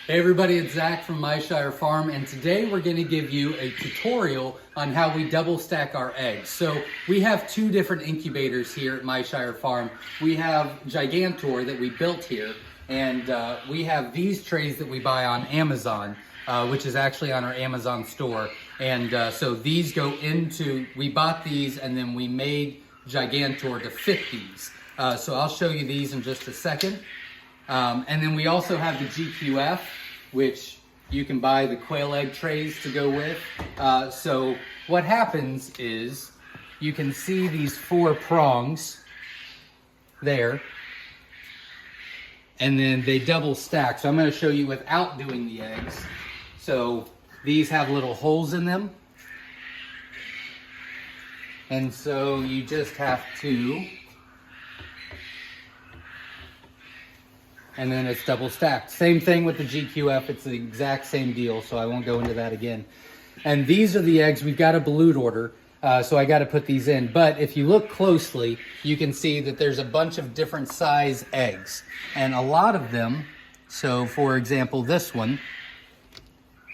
Hey everybody, it's Zach from Myshire Farm, and today we're going to give you a tutorial on how we double stack our eggs. So we have two different incubators here at Myshire Farm. We have Gigantor that we built here, and we have these trays that we buy on Amazon, which is actually on our Amazon store. And so these go into, we bought these and then we made Gigantor to fit these. So I'll show you these in just a second. And then we also have the GQF, which you can buy the quail egg trays to go with. So what happens is you can see these four prongs there, and then they double stack. So I'm going to show you without doing the eggs. So these have little holes in them. And so you just have to, and then it's double stacked. Same thing with the GQF, it's the exact same deal, so I won't go into that again. And these are the eggs. We've got a balut order, so I got to put these in. But if you look closely, you can see that there's a bunch of different size eggs. And a lot of them, so for example, this one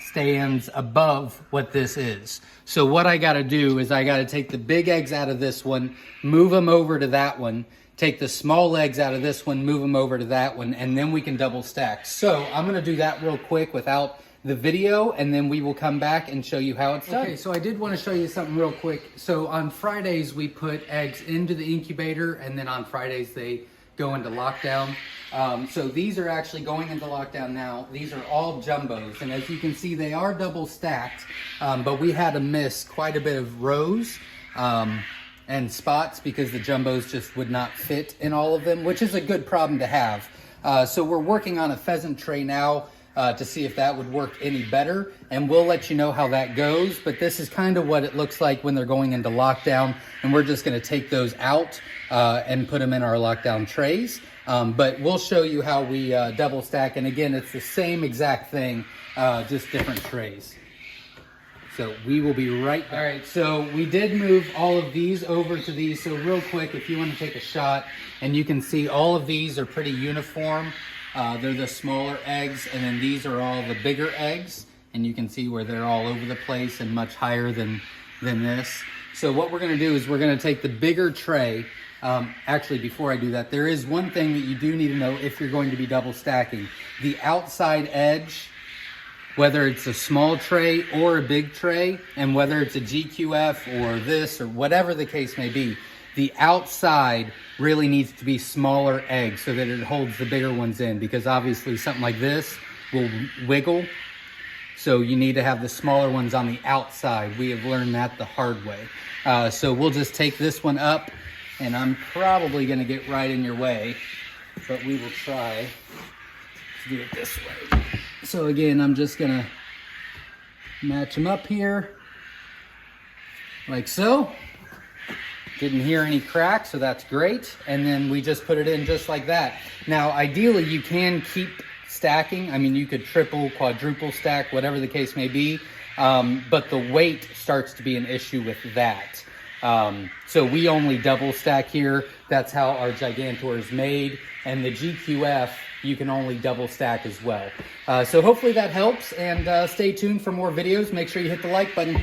stands above what this is. So what I got to do is I got to take the big eggs out of this one, move them over to that one, take the small eggs out of this one, move them over to that one, and then we can double stack. So I'm gonna do that real quick without the video, and then we will come back and show you how it's done. Okay, so I did wanna show you something real quick. So on Fridays, we put eggs into the incubator, and then on Fridays, they go into lockdown. So these are actually going into lockdown now. These are all jumbos, and as you can see, they are double stacked, but we had to miss quite a bit of rows. And spots because the jumbos just would not fit in all of them, which is a good problem to have. So we're working on a pheasant tray now to see if that would work any better, and we'll let you know how that goes. But this is kind of what it looks like when they're going into lockdown, and we're just gonna take those out and put them in our lockdown trays. But we'll show you how we double stack, and again, it's the same exact thing, just different trays. So we will be right back. All right, so we did move all of these over to these. So real quick, if you want to take a shot, and you can see all of these are pretty uniform. They're the smaller eggs, and then these are all the bigger eggs. And you can see where they're all over the place and much higher than this. So what we're gonna do is we're gonna take the bigger tray. Actually, before I do that, there is one thing that you do need to know if you're going to be double stacking. The outside edge, whether it's a small tray or a big tray, and whether it's a GQF or this or whatever the case may be, the outside really needs to be smaller eggs so that it holds the bigger ones in, because obviously something like this will wiggle. So you need to have the smaller ones on the outside. We have learned that the hard way. So we'll just take this one up, and I'm probably gonna get right in your way, but we will try to do it this way. So again, I'm just gonna match them up here, like so. Didn't hear any cracks, so that's great. And then we just put it in just like that. Now, ideally, you can keep stacking. I mean, you could triple, quadruple stack, whatever the case may be, but the weight starts to be an issue with that. So we only double stack here. That's how our Gigantor is made. And the GQF, you can only double stack as well. So hopefully that helps, and stay tuned for more videos. Make sure you hit the like button.